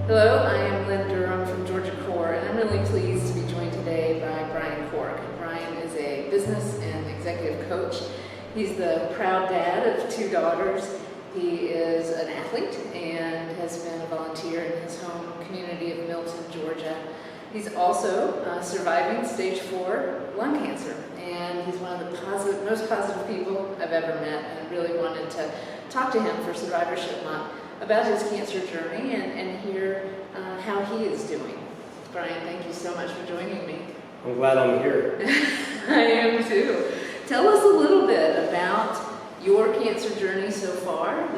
Hello, I am Lynn Durham from Georgia Cork, and I'm really pleased to be joined today by Brian Cork. Brian is a business and executive coach. He's the proud dad of 2 daughters. He is an athlete and has been a volunteer in his home community of Milton, Georgia. He's also surviving stage 4 lung cancer, and he's one of the most positive people I've ever met, and I really wanted to talk to him for Survivorship Month about his cancer journey and hear how he is doing. Brian, thank you so much for joining me. I'm glad I'm here. I am too. Tell us a little bit about your cancer journey so far,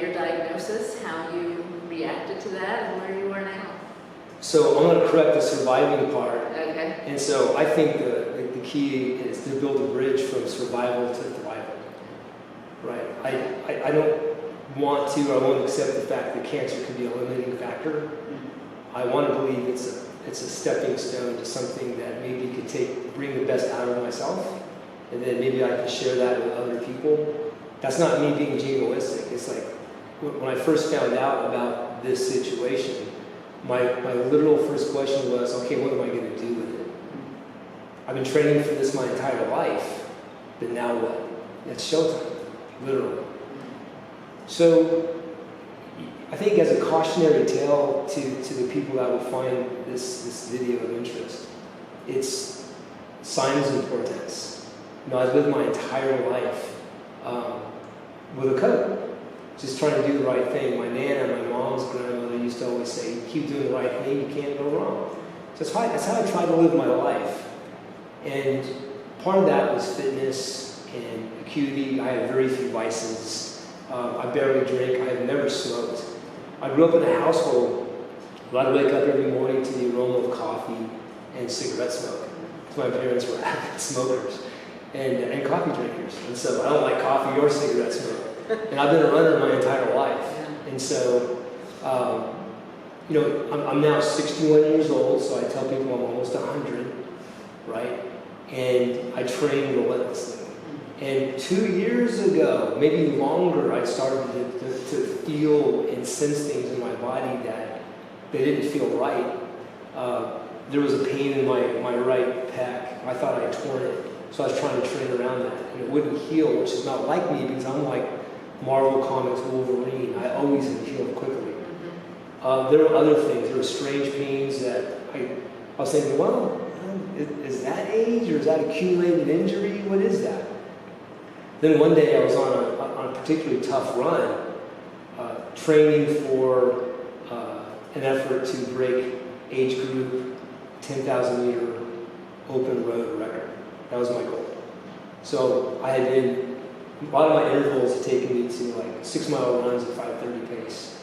your diagnosis, how you reacted to that, and where you are now. So I'm going to correct the surviving part. Okay. And so I think the key is to build a bridge from survival to thriving. Right? I don't want to, or I won't accept the fact that cancer can be a limiting factor. I want to believe it's a stepping stone to something that maybe could bring the best out of myself, and then maybe I can share that with other people. That's not me being jingoistic. It's like when I first found out about this situation, my literal first question was, okay, what am I going to do with it? I've been training for this my entire life, but now what? It's showtime, literally. So I think as a cautionary tale to the people that will find this video of interest, it's signs and portents. You know, I've lived my entire life with a code, just trying to do the right thing. My nana, my mom's grandmother used to always say, keep doing the right thing, you can't go wrong. So that's how I tried to live my life. And part of that was fitness and acuity. I had very few vices. I barely drink. I have never smoked. I grew up in a household where I'd wake up every morning to the aroma of coffee and cigarette smoke. My parents were avid smokers and coffee drinkers. And so I don't like coffee or cigarette smoke. And I've been a runner my entire life. And so, you know, I'm now 61 years old, so I tell people I'm almost 100, right? And I train relentlessly. And 2 years ago, maybe longer, I started to feel and sense things in my body that they didn't feel right. There was a pain in my right pec. I thought I torn it. So I was trying to train around that. And it wouldn't heal, which is not like me because I'm like Marvel Comics Wolverine. I always heal quickly. There were other things. There were strange pains that I was thinking, well, is that age or is that accumulated injury? What is that? Then one day I was on a particularly tough run, training for an effort to break age group 10,000 meter open road record. That was my goal. So a lot of my intervals had taken me to like 6-mile runs at 5:30 pace.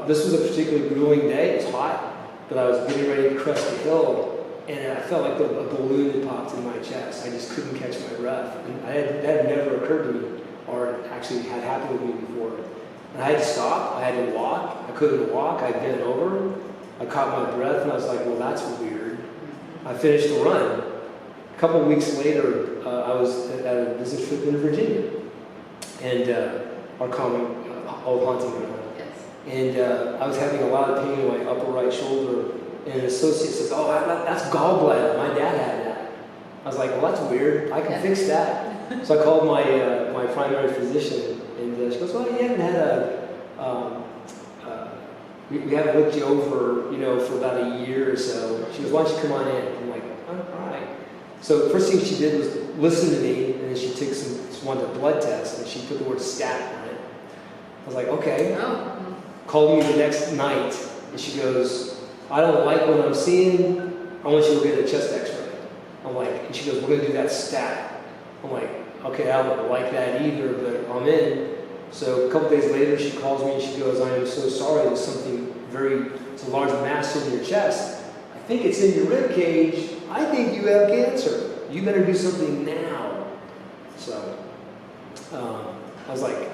This was a particularly grueling day. It was hot, but I was getting ready to crest the hill. And I felt like a balloon had popped in my chest. I just couldn't catch my breath. And that had never occurred to me, or actually had happened with me before. And I had to stop. I had to walk. I couldn't walk. I bent over. I caught my breath, and I was like, well, that's weird. I finished the run. A couple of weeks later, I was at a business trip in Virginia. And our common old haunting ground. Yes. And I was having a lot of pain in my upper right shoulder. And an associate says, oh, that's gallbladder. My dad had that. I was like, well, that's weird. I can fix that. So I called my primary physician, and she goes, well, you haven't had we haven't looked you over, you know, for about a year or so. She goes, why don't you come on in? I'm like, oh, all right. So the first thing she did was listen to me, and then she took she wanted a blood test, and she put the word stat on it. I was like, okay. Oh. Called me the next night, and she goes, I don't like what I'm seeing. I want you to get a chest x-ray. I'm like, and she goes, we're going to do that stat. I'm like, okay, I don't like that either, but I'm in. So a couple days later, she calls me and she goes, I am so sorry. There's something it's a large mass in your chest. I think it's in your rib cage. I think you have cancer. You better do something now. So I was like,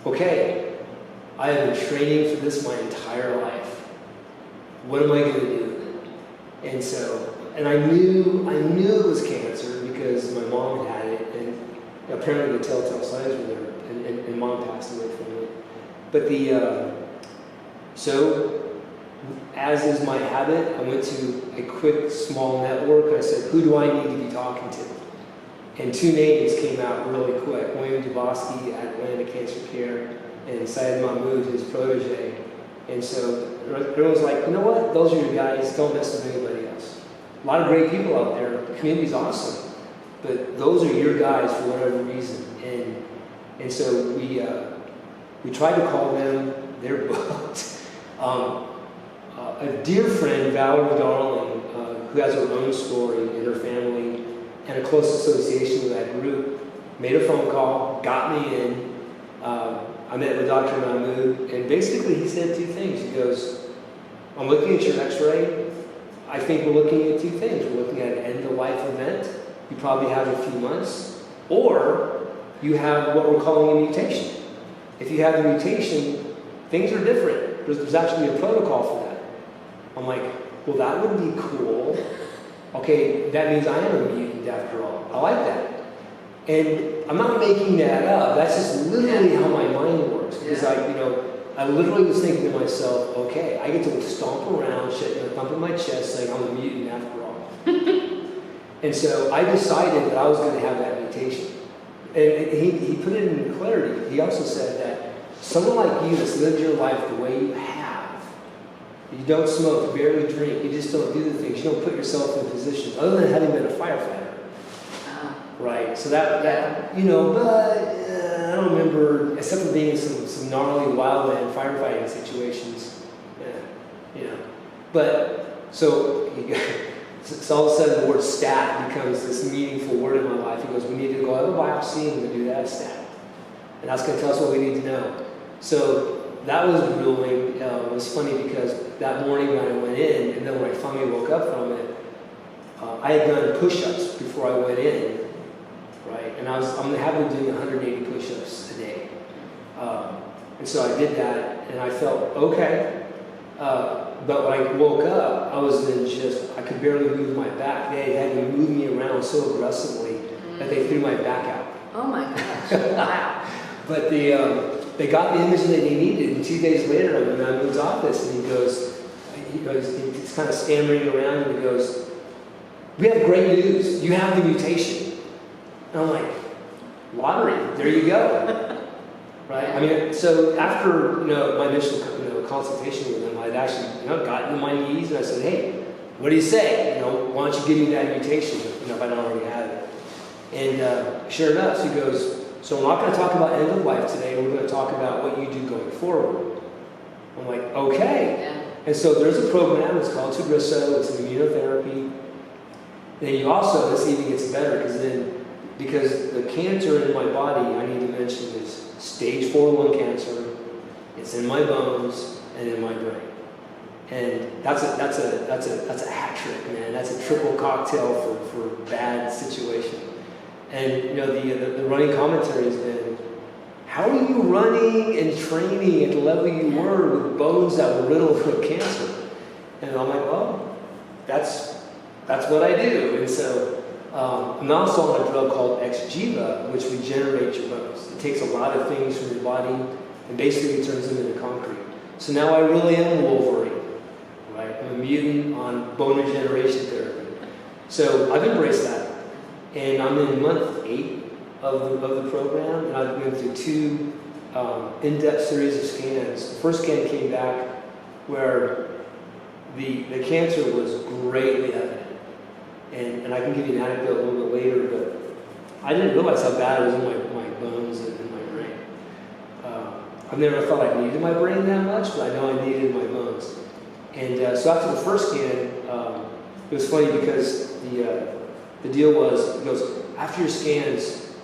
okay, I have been training for this my entire life. What am I going to do with it? And so, and I knew it was cancer because my mom had it, and apparently the telltale signs were there, and mom passed away from it. But So, as is my habit, I went to a quick, small network. I said, who do I need to be talking to? And 2 names came out really quick. William Dubosky at Atlanta Cancer Care and Syed Mahmood, his protege. And so everyone's like, you know what? Those are your guys. Don't mess with anybody else. A lot of great people out there. The community's awesome. But those are your guys for whatever reason. And so we tried to call them. They're booked. A dear friend, Valerie Darling, who has her own story in her family and a close association with that group, made a phone call, got me in. I met with Dr. Mahmood, and basically he said 2 things. He goes, I'm looking at your x-ray. I think we're looking at 2 things. We're looking at an end-of-life event. You probably have a few months. Or you have what we're calling a mutation. If you have the mutation, things are different. There's actually a protocol for that. I'm like, well, that would be cool. Okay, that means I am a mutant after all. I like that. And I'm not making that up. That's just literally how my mind works. Because I literally was thinking to myself, okay, I get to stomp around, thumping my chest, saying I'm a mutant after all. And so I decided that I was going to have that mutation. And he put it in clarity. He also said that someone like you that's lived your life the way you have, you don't smoke, you barely drink, you just don't do the things, you don't put yourself in positions, other than having been a firefighter. Right, so that but I don't remember, except for being in some gnarly wildland firefighting situations, But, so all of a sudden the word stat becomes this meaningful word in my life. He goes, we need to go have a biopsy and we do that stat. And that's going to tell us what we need to know. So that was grueling. It was funny because that morning when I went in, and then when I finally woke up from it, I had done push-ups before I went in. Right, and I'm happily doing 180 push-ups a day, and so I did that, and I felt okay. But when I woke up, I was in I could barely move my back. They had to move me around so aggressively that they threw my back out. Oh my gosh! Wow. But they got the image that they needed, and 2 days later, I'm in Mahmood's office, and he's kind of stammering around, and he goes, "We have great news. You have the mutation." And I'm like, lottery, there you go. Right? I mean, so after my initial consultation with him, I'd actually gotten to my knees and I said, hey, what do you say? Why don't you give me that mutation if I don't already have it? And sure enough, he goes, so we're not going to talk about end of life today. We're going to talk about what you do going forward. I'm like, okay. Yeah. And so there's a program. It's called Tagrisso. It's an immunotherapy. Then you also, this even gets better because the cancer in my body, I need to mention, is stage 4 lung cancer. It's in my bones and in my brain, and that's a hat trick, man. That's a triple cocktail for bad situation. And the running commentary has been, how are you running and training at the level you were with bones that were riddled with cancer? And I'm like, well, that's what I do, and so. I'm also on a drug called Xgeva, which regenerates your bones. It takes a lot of things from your body and basically turns them into concrete. So now I really am Wolverine, right? I'm a mutant on bone regeneration therapy. So I've embraced that. And I'm in month 8 of the program, and I've been through 2 in-depth series of scans. The first scan came back where the cancer was greatly evident. And I can give you an anecdote a little bit later, but I didn't realize how bad it was in my bones and in my brain. I've never felt I needed my brain that much, but I know I needed my bones. And so after the first scan, it was funny because the deal was, it goes, after your scans,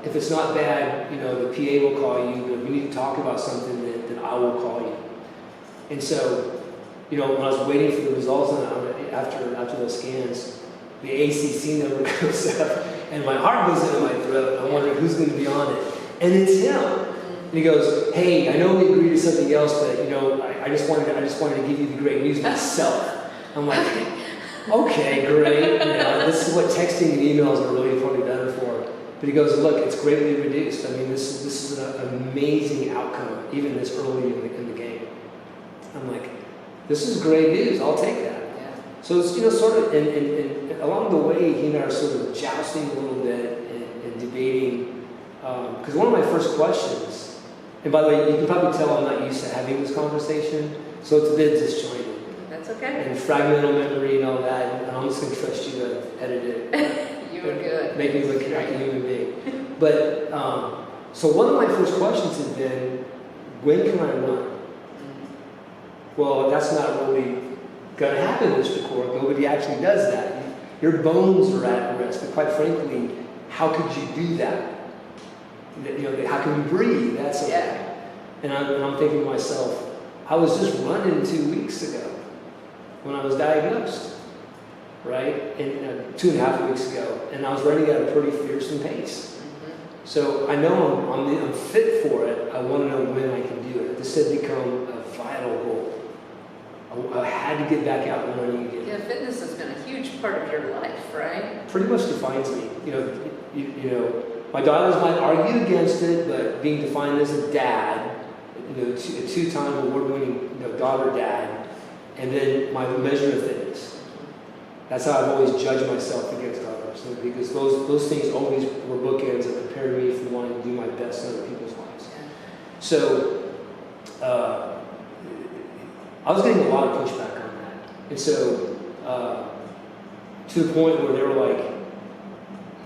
if it's not bad, the PA will call you, but if we need to talk about something, then I will call you. And so, when I was waiting for the results after those scans, the ACC number goes up, and my heart goes into my throat. I'm wondering who's going to be on it, and it's him. And he goes, "Hey, I know we agreed to something else, but I just wanted to give you the great news myself." I'm like, "Okay, great. This is what texting and emails are really probably done for." But he goes, "Look, it's greatly reduced. I mean, this is an amazing outcome, even this early in the game." I'm like, this is great news. I'll take that. Yeah. So it's, sort of, and along the way, he and I are sort of jousting a little bit and debating. Because one of my first questions, and by the way, you can probably tell I'm not used to having this conversation, so it's a bit disjointed. That's okay. And fragmental memory and all that, and I'm just going to trust you to edit it. You were good. Make me look like a human being. But, so one of my first questions has been, when can I run? Well, that's not really going to happen, Mr. Cork. Nobody actually does that. Your bones are at risk. But quite frankly, how could you do that? How can you breathe? That's okay. Yeah. And I'm thinking to myself, I was just running 2 weeks ago when I was diagnosed, right? And 2.5 weeks ago, and I was running at a pretty fearsome pace. So I know I'm fit for it. I want to know when I can do it. This had become a vital goal. I had to get back out and running again. Yeah, fitness has been a huge part of your life, right? Pretty much defines me. My daughters might argue against it, but being defined as a dad, a two-time award-winning daughter dad, and then my measure of fitness. That's how I've always judged myself against others, because those things always were bookends that prepared me for wanting to do my best in other people's lives. So I was getting a lot of pushback on that, and so to the point where they were like,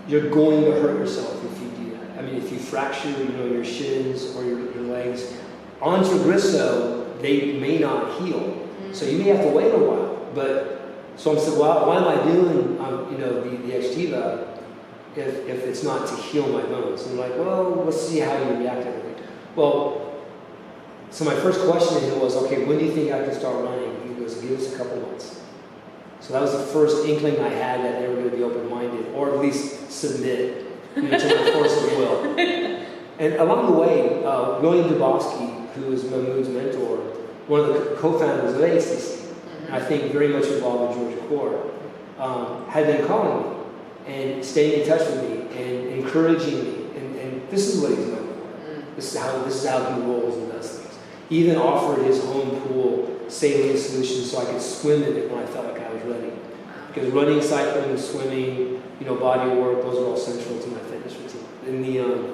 "You're going to hurt yourself if you do that. I mean, if you fracture, your shins or your legs on Tagrisso, they may not heal, so you may have to wait a while." But so I said, "Well, why am I doing the Xgeva if it's not to heal my bones?" And they're like, "Well, let's see how you react to everything." Well, so my first question to him was, "Okay, when do you think I can start running?" He goes, "Give us a couple months." So that was the first inkling I had that they were going to be open-minded, or at least submit to my force of will. And along the way, William Dubofsky, who is Mahmoud's mentor, one of the co-founders of ACC, I think very much involved with Georgia Cork, had been calling me and staying in touch with me and encouraging me. And this is what he's known for. This is how he rolls and does things. He even offered his home pool saline solution so I could swim in it when I felt like I was ready. Because running, cycling, and swimming, body work, those are all central to my fitness routine.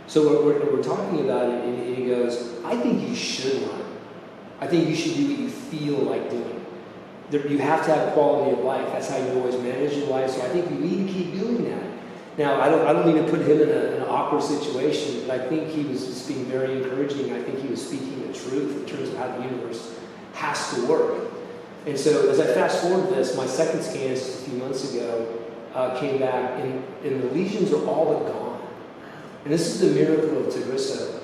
So we're talking about it, and he goes, "I think you should run. I think you should do what you feel like doing. You have to have quality of life. That's how you always manage your life. So I think you need to keep doing that." Now, I don't mean to put him in an awkward situation, but I think he was just being very encouraging. I think he was speaking the truth in terms of how the universe has to work. And so as I fast forward this, my second scans just a few months ago came back, and the lesions are all but gone. And this is the miracle of Tagrisso.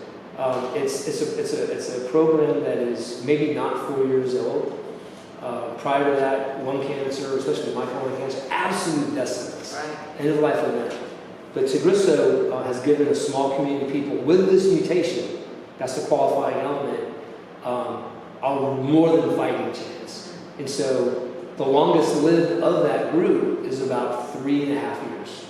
It's a program that is maybe not 4 years old. Prior to that, lung cancer, especially microlung cancer, absolute death sentence. Right. End of life event. But Tagrisso has given a small community of people with this mutation, that's the qualifying element, a more than fighting chance. And so the longest lived of that group is about 3.5 years.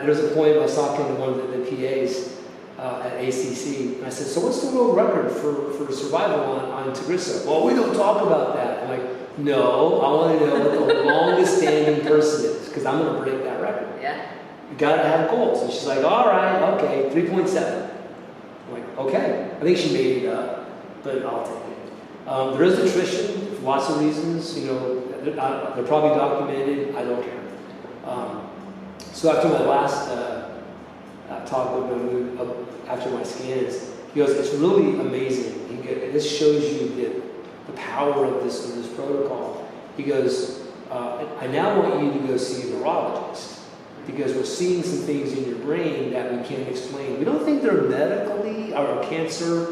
There's a point I was talking to one of the PAs at ACC, and I said, "So what's the world record for survival on Tagrisso?" "Well, we don't talk about that." I'm like, "No, I want to know what the longest standing person is, because I'm going to break that record. Yeah. You got to have goals." And she's like, "All right, okay, 3.7. I'm like, "Okay." I think she made it up, but I'll take it. There is attrition for lots of reasons. They're probably documented. I don't care. So after my last talk with him, after my scans, he goes, "It's really amazing. This shows you the power of this protocol." He goes, "I now want you to go see a neurologist, because we're seeing some things in your brain that we can't explain. We don't think they're medically or cancer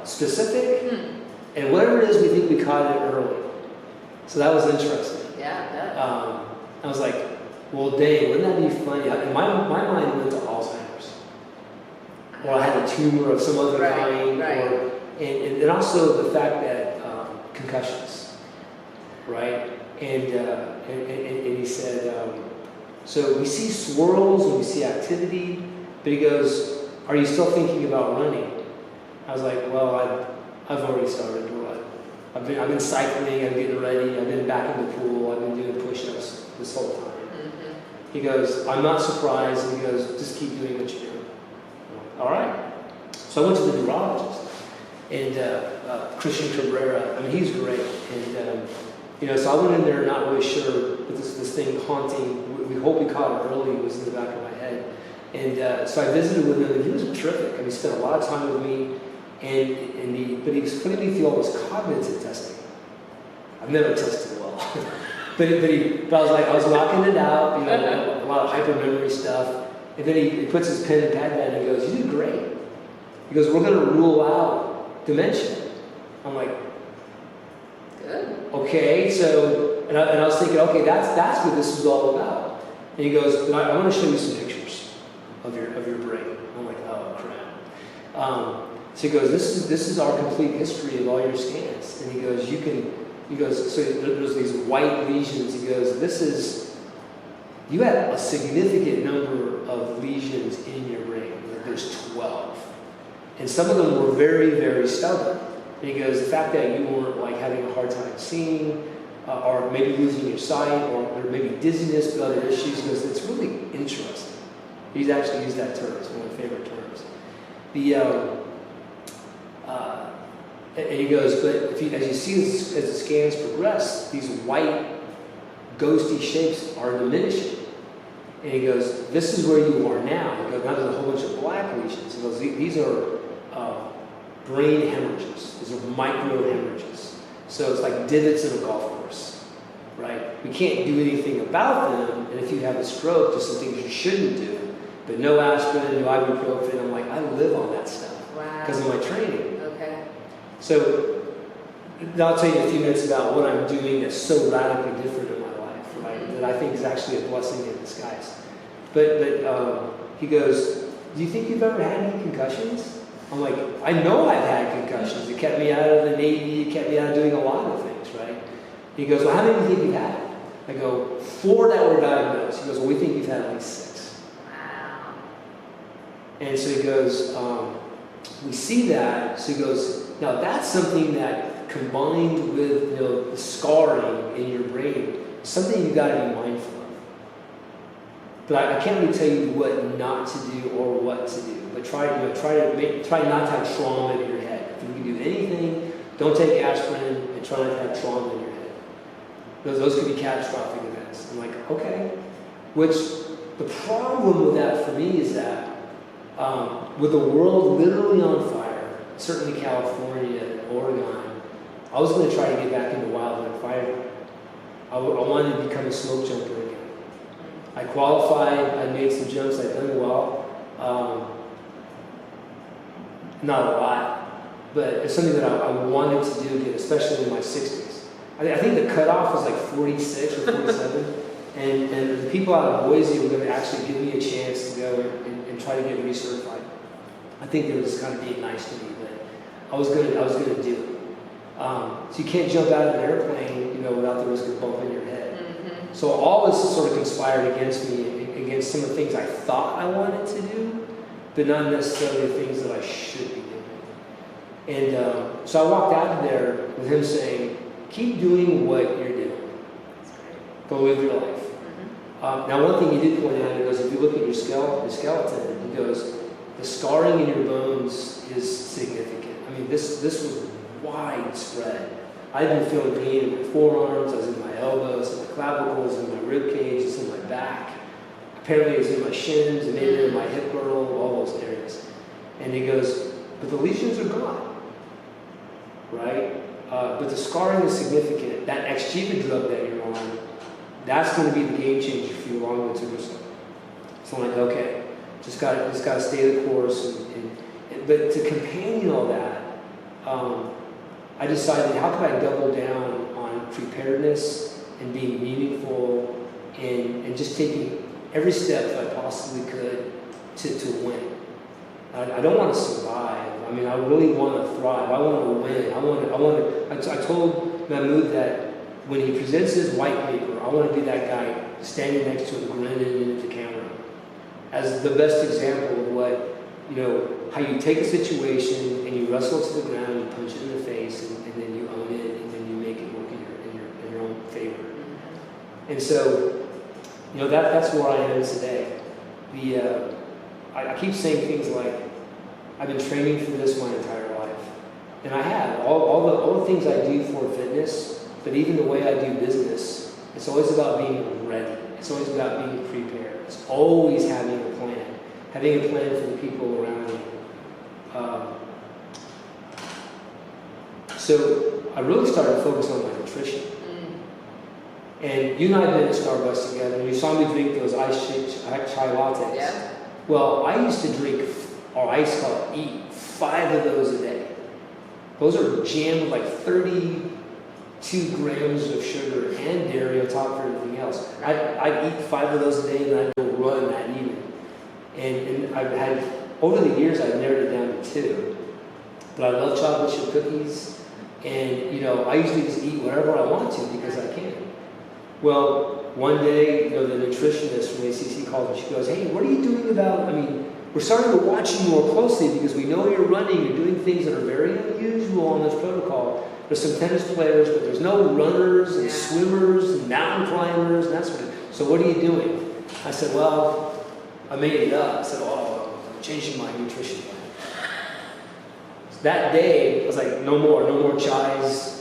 specific, and whatever it is, we think we caught it early." So that was interesting. Yeah. I was like, well, dang, wouldn't that be funny? My mind went to Alzheimer's. Or I had a tumor of some other kind. Right. And also the fact that concussions, right? And he said, so we see swirls and we see activity, but he goes, "Are you still thinking about running?" I was like, "Well, I've already started to run. I've been cycling, I'm getting ready, I've been back in the pool, I've been doing push-ups this whole time. He goes, I'm not surprised, and he goes, just keep doing what you're doing. All right. So I went to the neurologist, and Christian Cabrera, I mean, he's great. And, so I went in there not really sure, but this thing haunting, we hope we caught it early, was in the back of my head. And so I visited with him, and he was terrific. I mean, he spent a lot of time with me, but he was putting me through all this cognitive testing. I've never tested well. But I was knocking it out, a lot of hypermemory stuff. And then he puts his pen and pad down and he goes, you did great. He goes, we're going to rule out dementia. I'm like, good. Okay, so, and I was thinking, okay, that's what this is all about. And he goes, I want to show you some pictures of your brain. I'm like, oh crap. So he goes, this is our complete history of all your scans. And he goes, so there's these white lesions. He goes, you had a significant number of lesions in your brain. There's 12. And some of them were very, very stubborn. And he goes, the fact that you weren't like having a hard time seeing, or maybe losing your sight, or maybe dizziness, but other issues, he goes, it's really interesting. He's actually used that term. It's one of my favorite terms. And he goes, but as you see as the scans progress, these white, ghosty shapes are diminishing. And he goes, this is where you are now. He goes, now there's a whole bunch of black lesions. He goes, these are brain hemorrhages. These are micro hemorrhages. So it's like divots in a golf course, right? We can't do anything about them. And if you have a stroke, there's some things you shouldn't do. But no aspirin, no ibuprofen. I'm like, I live on that stuff because of my training. Okay. So I'll tell you in a few minutes about what I'm doing that's so radically different in my life, right? That I think is actually a blessing in disguise. But he goes, do you think you've ever had any concussions? I'm like, I know I've had concussions. It kept me out of the Navy. It kept me out of doing a lot of things, right? He goes, well, how many do you think you've had? I go, 4 that were diagnosed. He goes, well, we think you've had at least 6. Wow. And so he goes, we see that. So he goes, now that's something that combined with the scarring in your brain, something you've got to be mindful of. But I can't really tell you what not to do or what to do. But try not to have trauma in your head. If you can do anything, don't take aspirin and try not to have trauma in your head. Those could be catastrophic events. I'm like, okay. Which the problem with that for me is that with the world literally on fire, certainly California and Oregon, I was going to try to get back into wildland firefighting. I wanted to become a smoke jumper again. I qualified, I made some jumps, I'd done well. Not a lot, but it's something that I wanted to do again, especially in my 60s. I think the cutoff was like 46 or 47, and the people out of Boise were going to actually give me a chance to go and try to get recertified. I think they were just kind of being nice to me, but I was going to do it. So you can't jump out of an airplane, without the risk of bumping your head. Mm-hmm. So all this sort of conspired against me, against some of the things I thought I wanted to do, but not necessarily the things that I should be doing. And so I walked out of there with him saying, keep doing what you're doing. Go live your life. Mm-hmm. Now, one thing he did point out, he goes, if you look at your skeleton, he goes, the scarring in your bones is significant. I mean, this was widespread. I've been feeling pain in my forearms, I was in my elbows, in my clavicles, in my rib cage, it's in my back. Apparently it was in my shins, and maybe in my hip girdle, all those areas. And he goes, but the lesions are gone, right? But the scarring is significant. That Exgeva drug that you're on, that's going to be the game changer for you along with Tagrisso. So I'm like, okay, just got to stay the course. But to companion all that, I decided, how could I double down on preparedness and being meaningful and just taking every step that I possibly could to win. I don't want to survive. I mean, I really want to thrive. I want to win. I told Mahmoud that when he presents his white paper, I want to be that guy standing next to him, grinning into the camera, as the best example of what, how you take a situation and you wrestle it to the ground, you punch it in the face, and then you own it, and then you make it work in your own favor. And so, that's where I am today. I keep saying things like, I've been training for this my entire life. And I have. All the things I do for fitness, but even the way I do business, it's always about being ready. It's always about being prepared. It's always having a plan. Having a plan for the people around you. So I really started to focus on my nutrition. And you and I have been at Starbucks together, and you saw me drink those chai lattes. Yeah. Well, I used to drink, or I used to eat 5 of those a day. Those are jammed with like 32 grams of sugar and dairy on top of everything else. I'd eat 5 of those a day, and I'd go run that evening. And I've had, over the years, I've narrowed it down to 2. But I love chocolate chip cookies, and I usually just eat whatever I want to because I can. Well, one day, the nutritionist from ACC called and she goes, "Hey, what are you doing about, we're starting to watch you more closely because we know you're running, you're doing things that are very unusual on this protocol. There's some tennis players, but there's no runners and swimmers and mountain climbers and that sort of thing. So what are you doing?" I said, "Well, I made it up." I said, "I'm changing my nutrition plan." So that day, I was like, no more chais,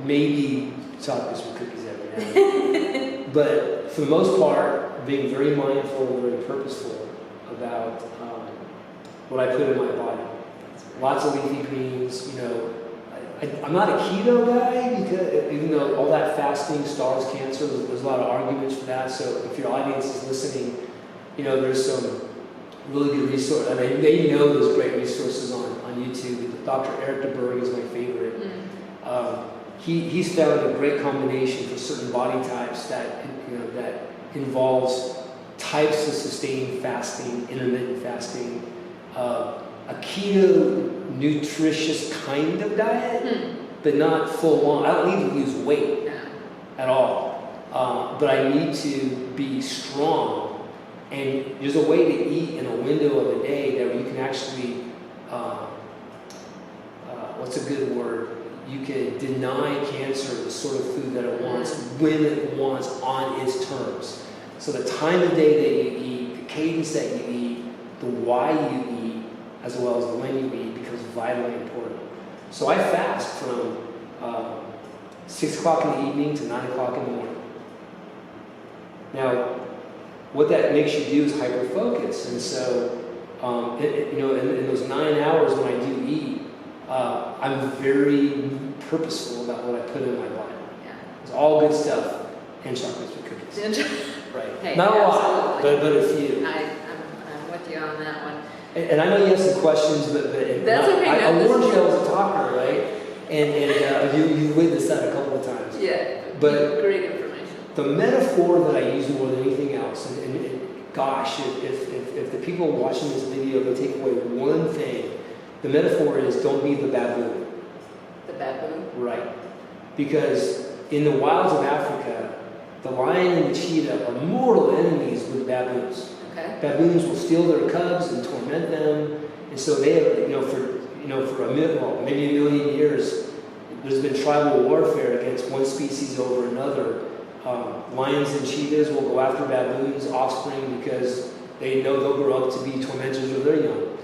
maybe chocolates with cookies every now. But for the most part, being very mindful and very purposeful about what I put in my body. Lots of leafy greens, I'm not a keto guy because even though all that fasting starves cancer, there's a lot of arguments for that. So if your audience is listening, there's some really good resources. I mean, they know there's great resources on YouTube. Dr. Eric DeBerg is my favorite. He's found a great combination for certain body types that involves types of sustained fasting, intermittent fasting, a keto nutritious kind of diet, but not full on. I don't need to lose weight at all, but I need to be strong. And there's a way to eat in a window of a day that you can actually, what's a good word? You can deny cancer the sort of food that it wants, when it wants, on its terms. So the time of day that you eat, the cadence that you eat, the why you eat, as well as the when you eat, becomes vitally important. So I fast from 6 o'clock in the evening to 9 o'clock in the morning. Now, what that makes you do is hyper-focus. And so, in those 9 hours when I do eat, I'm very purposeful about what I put in my body. Yeah. It's all good stuff, and chocolates with cookies. Right. Hey, not a lot, but a few. I'm with you on that one. And I know you have some questions, but that's okay. I warned you I was a talker, right? And you laid this out a couple of times. Yeah. But great information. The metaphor that I use more than anything else, and gosh, if the people watching this video they take away one thing, the metaphor is don't be the baboon. The baboon? Right. Because in the wilds of Africa, the lion and the cheetah are mortal enemies with baboons. Okay. Baboons will steal their cubs and torment them, and so they have, for maybe a million years, there's been tribal warfare against one species over another. Lions and cheetahs will go after baboons' offspring because they know they'll grow up to be tormentors of their young.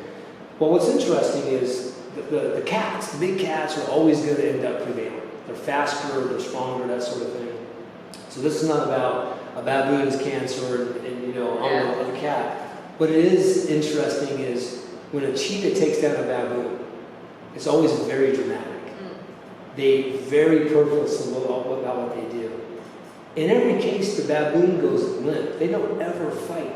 Well, what's interesting is the cats, the big cats, are always going to end up prevailing. They're faster, they're stronger, that sort of thing. So this is not about a baboon's cancer and on a cat. What is interesting is when a cheetah takes down a baboon, it's always very dramatic. They very purposeful about what they do. In every case, the baboon goes limp. They don't ever fight.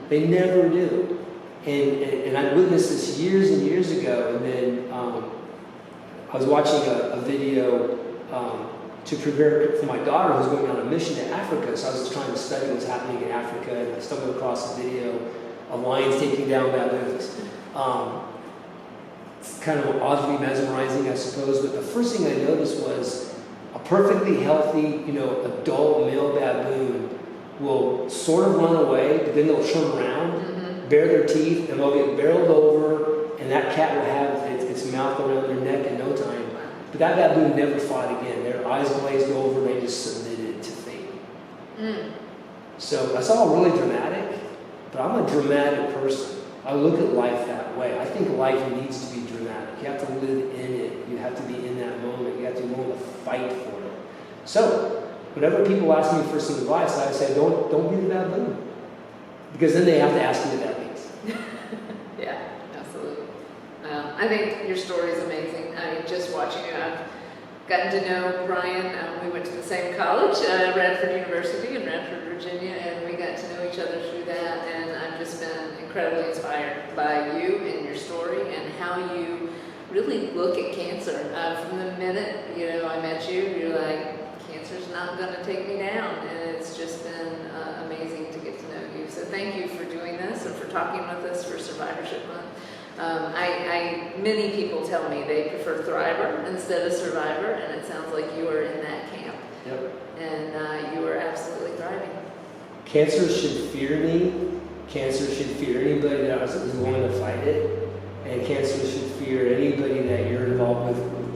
They never do. And I witnessed this years and years ago, and then I was watching a video to prepare for my daughter who's going on a mission to Africa, so I was just trying to study what's happening in Africa, and I stumbled across a video of lions taking down baboons. It's kind of oddly mesmerizing, I suppose, but the first thing I noticed was a perfectly healthy, adult male baboon will sort of run away, but then they'll turn around, bare their teeth, and they'll get barreled over, and that cat will have its mouth around their neck in no time. But that baboon never fought again. Their eyes glazed over, and they just submitted to fate. So that's all really dramatic, but I'm a dramatic person. I look at life that way. I think life needs to be dramatic. You have to live in it. You have to be in that moment. You have to be willing to fight for it. So, whenever people ask me for some advice, I say, don't be the baboon. Because then they have to ask me what that means. Yeah, absolutely. I think your story is amazing. I mean, just watching you, I've gotten to know Brian. We went to the same college, Radford University in Radford, Virginia, and we got to know each other through that. And I've just been incredibly inspired by you and your story and how you really look at cancer. From the minute I met you, you're like, cancer's not going to take me down, and it's just been amazing to get to know you. So thank you for doing this and for talking with us for Survivorship Month. Many people tell me they prefer Thriver instead of Survivor, and it sounds like you are in that camp. Yep. And you are absolutely thriving. Cancer should fear me. Cancer should fear anybody that is willing to fight it. And cancer should fear anybody that you're involved with